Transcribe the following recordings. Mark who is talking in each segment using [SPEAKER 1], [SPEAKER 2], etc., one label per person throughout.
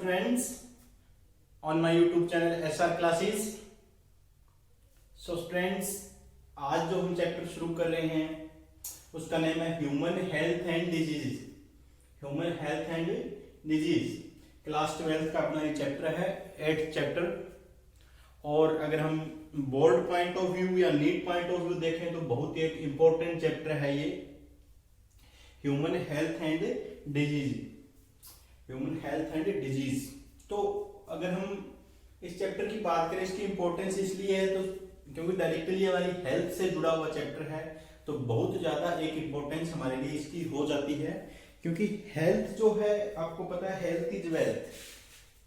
[SPEAKER 1] friends on my YouTube channel SR Classes. So friends, आज जो हम चैप्टर शुरू कर रहे हैं उसका नेम है human health and disease. Human health and disease class 12 का अपना ये चैप्टर है, 8th चैप्टर. और अगर हम बोर्ड पॉइंट ऑफ व्यू या नीट पॉइंट ऑफ व्यू देखें तो बहुत ही एक इंपॉर्टेंट चैप्टर है ये, human health and disease. Human health and disease. तो अगर हम इस चैप्टर की बात करें, इसकी इंपॉर्टेंस इसलिए है तो क्योंकि डायरेक्टली हमारी हेल्थ से जुड़ा हुआ चैप्टर है, तो बहुत ज्यादा एक इंपॉर्टेंस हमारे लिए इसकी हो जाती है. क्योंकि हेल्थ जो है, आपको पता है हेल्थ इज वेल्थ.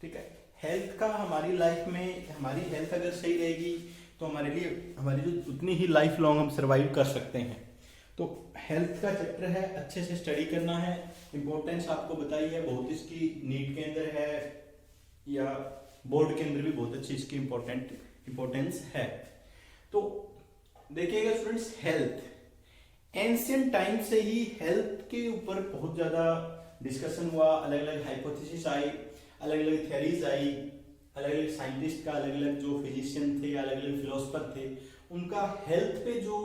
[SPEAKER 1] ठीक है, हेल्थ का हमारी लाइफ में, हमारी हेल्थ अगर सही रहेगी तो हमारे लिए हमारी जो उतनी ही लाइफ लॉन्ग हम सरवाइव कर सकते हैं. तो हेल्थ का चैप्टर है, अच्छे से स्टडी करना है. इंपॉर्टेंस आपको बताई है बहुत, इसकी नीट के अंदर है या बोर्ड के अंदर भी बहुत अच्छी इसकी इंपॉर्टेंस है. तो देखिएगा स्टूडेंट्स, हेल्थ एंशिएंट टाइम से ही हेल्थ के ऊपर बहुत ज्यादा डिस्कशन हुआ. अलग अलग हाइपोथेसिस आई, अलग अलग थ्योरीज आई, अलग अलग साइंटिस्ट का, अलग अलग जो फिजिशियन थे, अलग अलग फिलोसफर थे, उनका हेल्थ पे जो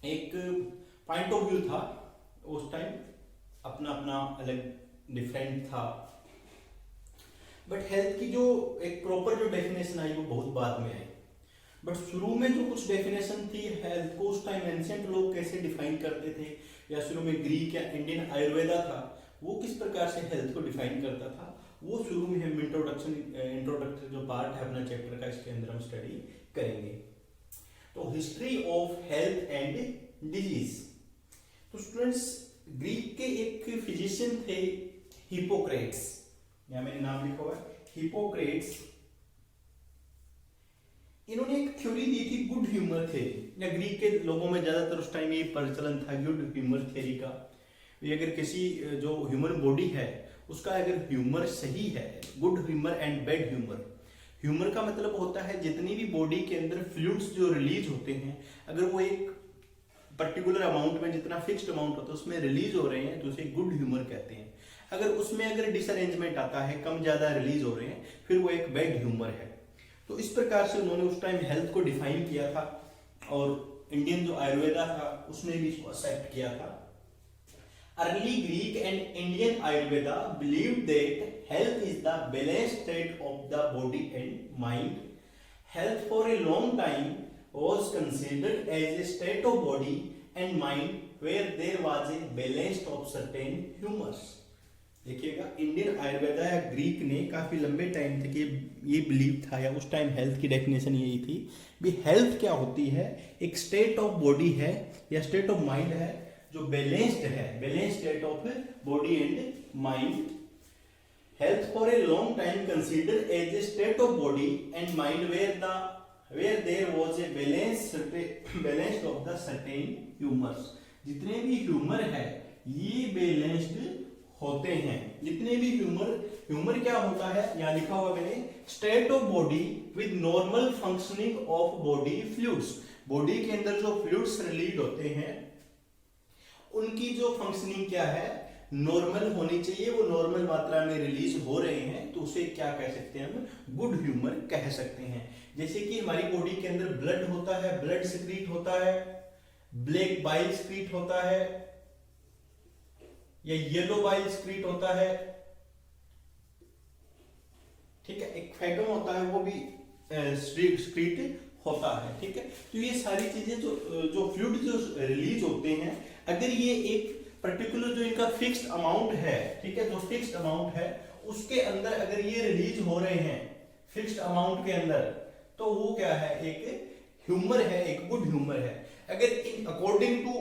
[SPEAKER 1] एक पॉइंट ऑफ व्यू था उस टाइम अपना अपना अलग डिफरेंट था. बट हेल्थ की जो एक प्रॉपर जो डेफिनेशन आई वो बहुत बाद में आई. बट शुरू में जो कुछ डेफिनेशन थी हेल्थ को, उस टाइम एंशिएंट लोग कैसे डिफाइन करते थे, या शुरू में ग्रीक या इंडियन आयुर्वेदा था वो किस प्रकार से हेल्थ को डिफाइन करता था, वो शुरू में हम इंट्रोडक्टरी जो पार्ट है अपना चैप्टर का, इसके अंदर हम स्टडी करेंगे. तो history of health and disease. तो स्टूडेंट्स, ग्रीक के एक फिजिशियन थे हिपोक्रेट्स, यहां मैंने नाम लिखा हुआ है हिपोक्रेट्स. इन्होंने एक थ्योरी दी थी गुड ह्यूमर थ्योरी, या ग्रीक के लोगों में ज्यादातर उस टाइम ये प्रचलन था गुड ह्यूमर थ्योरी का. ये अगर किसी जो ह्यूमन बॉडी है उसका अगर ह्यूमर सही है, good humour and bad humour. Humour का मतलब होता है जितनी भी बॉडी के अंदर फ्लूइड्स जो रिलीज होते हैं, अगर वो एक पर्टिकुलर अमाउंट में, जितना फिक्स्ड अमाउंट होता है उसमें रिलीज हो रहे हैं तो उसे गुड ह्यूमर कहते हैं. अगर उसमें अगर डिसअरेंजमेंट आता है, कम ज्यादा रिलीज हो रहे हैं, फिर वो एक बैड ह्यूमर है. तो इस प्रकार से उन्होंने उस टाइम हेल्थ को डिफाइन किया था, और इंडियन जो आयुर्वेदा था उसने भी इसको एक्सेप्ट किया था. Early Greek and Indian Ayurveda believed that health is the balanced state of the body and mind. Health for a long time was considered as a state of body and mind where there was a balance of certain humors. देखिएगा, Indian Ayurveda या Greek ने काफी लंबे time तक ये believe था, या उस टाइम हेल्थ की डेफिनेशन यही थी भी हेल्थ क्या होती है, एक स्टेट ऑफ बॉडी है या स्टेट ऑफ माइंड है जो बैलेंस्ड है, balanced state of body and mind. Health for a long time considered as a state of body and mind where there was a balance of the certain humors. जितने भी humour है ये balanced होते हैं. जितने भी humour क्या होता है, यहाँ लिखा हुआ मैंने, state of body with normal functioning of body fluids. Body के अंदर जो फ्लूइड्स रिलीज होते हैं उनकी जो फंक्शनिंग क्या है, नॉर्मल होनी चाहिए, वो नॉर्मल मात्रा में रिलीज हो रहे हैं, तो उसे क्या कह सकते हैं हम, गुड ह्यूमर कह सकते हैं. जैसे कि हमारी बॉडी के अंदर ब्लड होता है, ब्लड सिक्रीट होता है, ब्लैक बाइल सिक्रीट होता है या येलो बाइल सिक्रीट होता है. ठीक है, एक फैगम होता है वो भी सिक्रीट होता है. ठीक है, तो ये सारी चीजें जो फ्लूइड जो रिलीज होते हैं, अगर ये एक पर्टिकुलर जो इनका फिक्स्ड अमाउंट है, ठीक है, जो फिक्स्ड अमाउंट है उसके अंदर अगर ये रिलीज हो रहे हैं फिक्स्ड अमाउंट के अंदर, तो वो क्या है, एक ह्यूमर है, एक गुड ह्यूमर है. अगर according too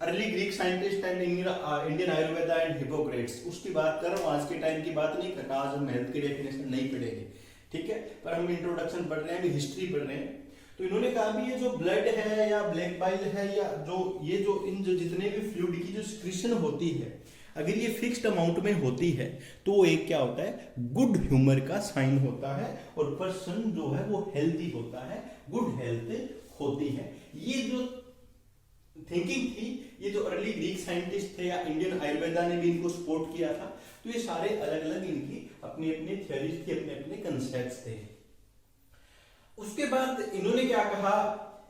[SPEAKER 1] early Greek scientist and Indian Ayurveda and Hippocrates, उसकी बात कर रहा हूँ, आज के टाइम की बात नहीं करना. आज हम हेल्थ की डेफिनेशन नहीं पढ़ेंगे, ठीक है, पर हम इंट्रोडक्शन पढ़ रहे हैं, अभी हिस्ट्री पढ़ रहे हैं. तो इन्होंने कहा भी ये जो ब्लड है या ब्लैक बाइल है या जो ये जो इन जो जितने भी फ्लूइड की जो सिक्रीशन होती है, अगर ये फिक्स्ड अमाउंट में होती है तो वो एक क्या होता है, गुड ह्यूमर का साइन होता है, और पर्सन जो है वो हेल्दी होता है, गुड हेल्थ होती है. ये जो थिंकिंग थी, ये जो अर्ली ग्रीक साइंटिस्ट थे या इंडियन आयुर्वेदा ने भी इनको सपोर्ट किया था, तो ये सारे अलग अलग इनकी अपनी अपनी थ्योरीज थी, अपने अपने कंसेप्ट्स थे। उसके बाद इन्होंने क्या कहा,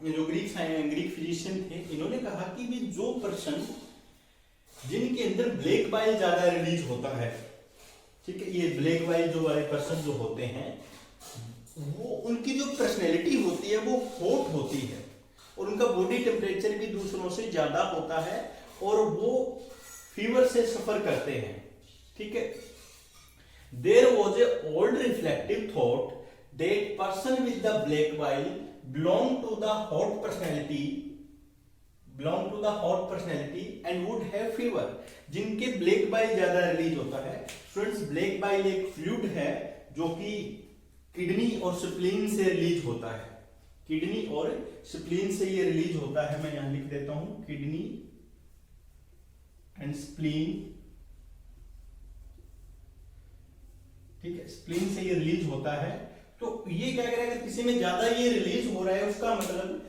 [SPEAKER 1] जो ग्रीक फिजिशियन थे, इन्होंने कहा कि भी जो पर्सन जिनके अंदर ब्लैक बाइल ज्यादा रिलीज होता है, ठीक है, ये ब्लैक बाइल जो वाले पर्सन जो होते हैं, वो उनकी जो पर्सनैलिटी होती है वो हॉट होती है और उनका बॉडी टेम्परेचर भी दूसरों से ज्यादा होता है और वो फीवर से सफर करते हैं, ठीक है। There was a old reflective thought that person with the black bile belong to the hot personality and would have fever. जिनके ब्लैक बाइल ज्यादा रिलीज होता है, स्टूडेंट्स ब्लैक बाइल एक फ्लूइड है जो कि किडनी और स्प्लीन से रिलीज होता है, किडनी और स्प्लीन से ये रिलीज होता है। मैं यहां लिख देता हूं, किडनी एंड स्प्लीन, ठीक है, स्प्लीन से ये रिलीज होता है। तो ये क्या करेगा, किसी में ज्यादा ये रिलीज हो रहा है, उसका मतलब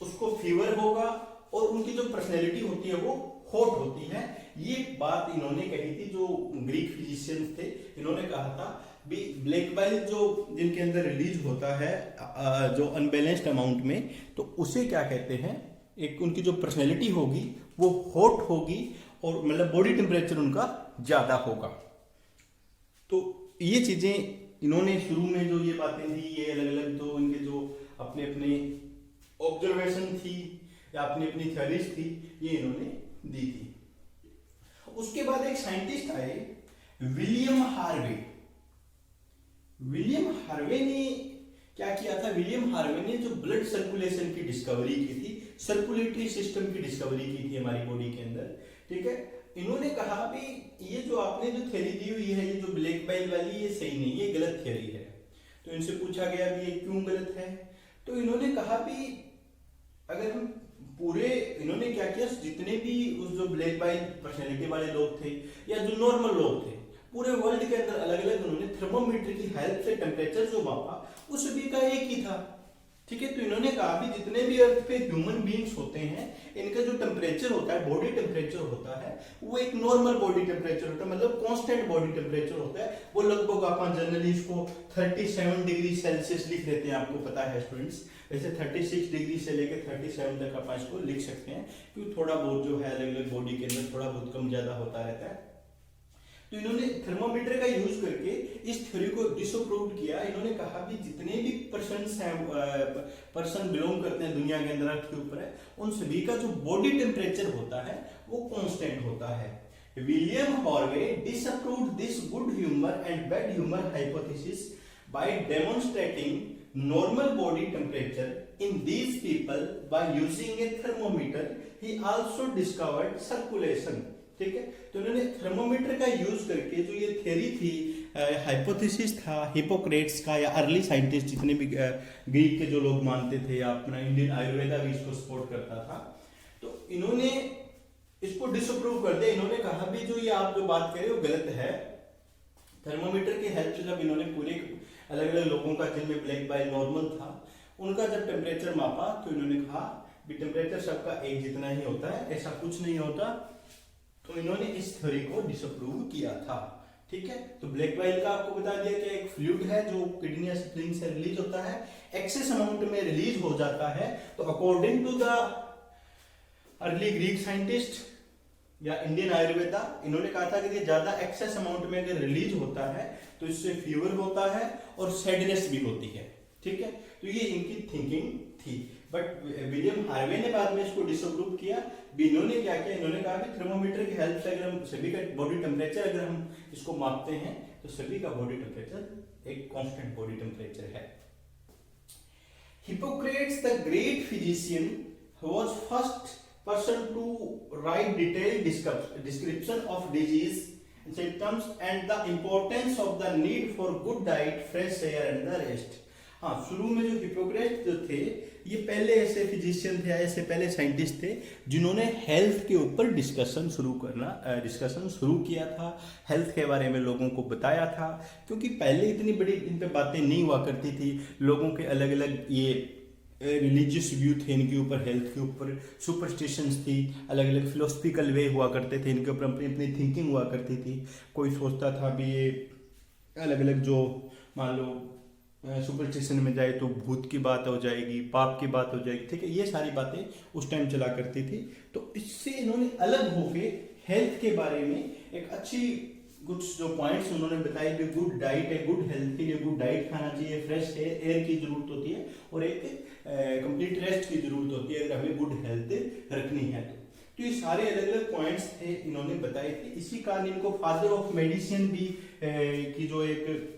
[SPEAKER 1] उसको फीवर होगा और उनकी जो पर्सनैलिटी होती है वो हॉट होती है। ये बात इन्होंने कही थी, जो ग्रीक फिजिशियंस थे, इन्होंने कहा था भी ब्लैक बाइल जो जिनके अंदर रिलीज होता है जो अनबैलेंस्ड अमाउंट में, तो उसे क्या कहते हैं, एक उनकी जो पर्सनैलिटी होगी वो हॉट होगी और मतलब बॉडी टेम्परेचर उनका ज्यादा होगा। तो ये चीजें इन्होंने शुरू में जो ये बातें थी, ये अलग अलग जो इनके जो अपने अपने ऑब्जर्वेशन थी या अपनी अपनी थ्योरीज थी, ये इन्होंने दी थी। उसके बाद एक साइंटिस्ट आए, विलियम हार्वे। विलियम हार्वे ने क्या किया था, विलियम हार्वे ने जो ब्लड सर्कुलेशन की डिस्कवरी की थी, सर्कुलेटरी सिस्टम की डिस्कवरी की थी हमारी बॉडी के अंदर, ठीक है। इन्होंने कहा भी ये जो आपने जो थ्योरी दी हुई है, ये जो ब्लैक बाइल वाली, ये सही नहीं, ये गलत थ्योरी है। तो इनसे पूछा गया भी ये क्यों गलत है, तो इन्होंने कहा भी अगर हम पूरे, इन्होंने क्या किया, जितने भी उस जो ब्लैक बाइल पर्सनैलिटी वाले लोग थे या जो नॉर्मल लोग थे, पूरे वर्ल्ड के अंदर अलग अलग उन्होंने थर्मोमीटर की हेल्प से टेम्परेचर जो मापा, वो सभी का एक ही था, ठीक है। तो इन्होंने कहा भी जितने भी अर्थ पे ह्यूमन बीइंग्स होते हैं, इनका जो टेम्परेचर होता है, बॉडी टेम्परेचर होता है, वो एक नॉर्मल बॉडी टेम्परेचर होता है, मतलब कांस्टेंट बॉडी टेम्परेचर होता है। वो लगभग अपन जनरली इसको 37 डिग्री सेल्सियस लिख देते हैं, आपको पता है स्टूडेंट्स। वैसे 36 डिग्री से लेकर 37 तक अपन इसको लिख सकते हैं, क्योंकि थोड़ा बहुत जो है अलग अलग बॉडी के अंदर थोड़ा बहुत कम ज्यादा होता रहता है। तो इन्होंने थर्मोमीटर का यूज करके इस थ्योरी को डिसअप्रूव किया। इन्होंने कहा कि जितने भी पर्सन बिलोंग करते हैं दुनिया के अंदर, अर्थ के ऊपर है, उन सभी का जो बॉडी टेम्परेचर होता है वो कांस्टेंट होता है। William Harvey disapproved this good humour and bad humour hypothesis by demonstrating normal body temperature in these people by using a thermometer. He also discovered circulation, ठीक है। तो इन्होंने थर्मोमीटर का यूज करके जो ये थ्योरी थी, हाइपोथेसिस था हिपोक्रेट्स का या अर्ली साइंटिस्ट जितने भी ग्रीक के जो लोग मानते थे, या अपना इंडियन आयुर्वेदा भी इसको सपोर्ट करता था, तो इन्होंने इसको डिसअप्रूव कर दिया। इन्होंने कहा भी जो ये आप जो बात कर रहे हो गलत है। थर्मोमीटर की हेल्प से जब इन्होंने पूरे अलग अलग लोगों का जिनमें ब्लैक बाइल नॉर्मल था, उनका जब टेम्परेचर मापा, तो इन्होंने कहा भी टेम्परेचर सबका एक जितना ही होता है, ऐसा कुछ नहीं होता। तो इन्होंने इस थ्योरी को डिसअप्रूव किया था, ठीक है। तो ब्लैक बाइल का आपको बता दिया कि एक फ्लूइड है जो किडनी या स्प्लीन से रिलीज होता है, एक्सेस अमाउंट में रिलीज हो जाता है। तो according to the early Greek scientist या इंडियन आयुर्वेदा, इन्होंने कहा था कि ज्यादा एक्सेस अमाउंट में अगर रिलीज होता है तो इससे फीवर होता है और सैडनेस भी होती है, ठीक है। तो ये इनकी थिंकिंग थी, बट विलियम हार्वे ने बाद में इसको डिसअप्रूव किया। इन्होंने क्या किया, इन्होंने कहा कि थर्मोमीटर की हेल्प से अगर हम सभी का बॉडी टेम्परेचर अगर हम इसको मापते हैं, तो सभी का बॉडी टेम्परेचर एक कांस्टेंट बॉडी टेम्परेचर है। Hippocrates the great physician was first person to write detailed description of disease symptoms and the importance of the need for good diet, fresh air and the rest। हाँ, शुरू में जो hypocrite जो थे, ये पहले ऐसे फिजिशियन थे, ऐसे पहले साइंटिस्ट थे जिन्होंने हेल्थ के ऊपर डिस्कशन शुरू किया था, हेल्थ के बारे में लोगों को बताया था। क्योंकि पहले इतनी बड़ी इन पे बातें नहीं हुआ करती थी, लोगों के अलग अलग ये रिलीजियस व्यू थे इनके ऊपर, हेल्थ के ऊपर सुपरस्टिशंस थी, अलग अलग फिलोसफिकल वे हुआ करते थे इनके ऊपर, अपनी अपनी थिंकिंग हुआ करती थी। कोई सोचता था भी ये अलग अलग जो मान लो सुपरस्टिशन में जाए तो भूत की बात हो जाएगी, पाप की बात हो जाएगी, ठीक है, ये सारी बातें उस टाइम चला करती थी। तो इससे इन्होंने अलग होके हेल्थ के बारे में एक अच्छी कुछ जो पॉइंट्स उन्होंने बताए कि गुड डाइट है, गुड हेल्थ के लिए गुड डाइट खाना चाहिए, फ्रेश एयर की जरूरत होती है और एक कंप्लीट रेस्ट की जरूरत होती है अगर हमें गुड हेल्थ रखनी है तो ये सारे अलग अलग पॉइंट्स थे इन्होंने बताए थे। इसी कारण इनको फादर ऑफ मेडिसिन भी की जो एक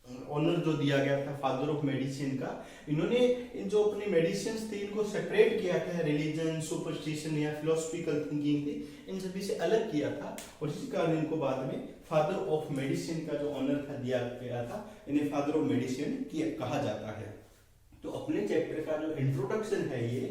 [SPEAKER 1] ऑनर जो दिया गया था फादर ऑफ मेडिसिन का। इन्होंने इन जो अपनी मेडिसिन थी इनको सेपरेट किया था, रिलीजन, सुपरस्टिशन या फिलोसफिकल थिंकिंग थी, इन सभी से अलग किया था और इसी कारण इनको बाद में फादर ऑफ मेडिसिन का जो ऑनर था दिया गया था, इन्हें फादर ऑफ मेडिसिन कहा जाता है। तो अपने चैप्टर का जो इंट्रोडक्शन है ये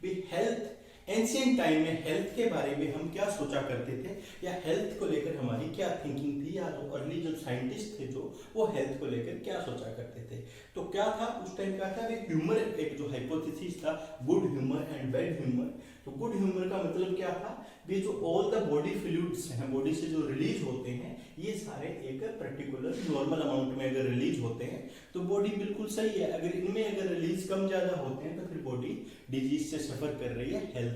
[SPEAKER 1] भी हेल्थ, एंशिएंट टाइम में हेल्थ के बारे में हम क्या सोचा करते थे या हेल्थ को लेकर हमारी क्या थिंकिंग थी, या जो अर्ली जो साइंटिस्ट थे जो वो हेल्थ को लेकर क्या सोचा करते थे। तो क्या था उस टाइम क्या था, ह्यूमर एक जो हाइपोथेसिस था, good humour and bad humour. तो गुड ह्यूमर का मतलब क्या था, भी जो ऑल द बॉडी फ्लूइड्स हैं, बॉडी से जो रिलीज होते हैं, ये सारे एक पर्टिकुलर नॉर्मल अमाउंट में अगर रिलीज होते हैं तो बॉडी बिल्कुल सही है। अगर इनमें अगर रिलीज कम ज्यादा होते हैं तो फिर बॉडी डिजीज से सफर कर रही है, हेल्थ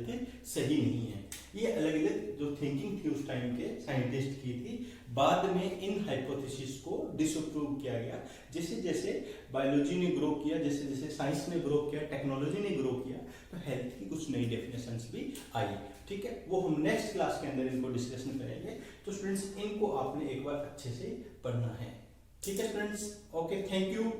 [SPEAKER 1] सही नहीं है। ये अलग अलग जो थिंकिंग थी उस टाइम के साइंटिस्ट की थी। बाद में इन हाइपोथेसिस को डिसअप्रूव किया गया। जैसे जैसे बायोलॉजी ने ग्रो किया, जैसे जैसे साइंस ने ग्रो किया, टेक्नोलॉजी ने ग्रो किया, तो हेल्थ की कुछ नई डेफिनेशंस भी आई। ठीक है, वो हम नेक्स्ट क्लास के अंदर इनको डिस्कशन करेंगे। तो स्टूडेंट्स इनको आपने एक बार अच्छे से पढ़ना है। ठीक है स्टूडेंट्स, ओके, थैंक यू।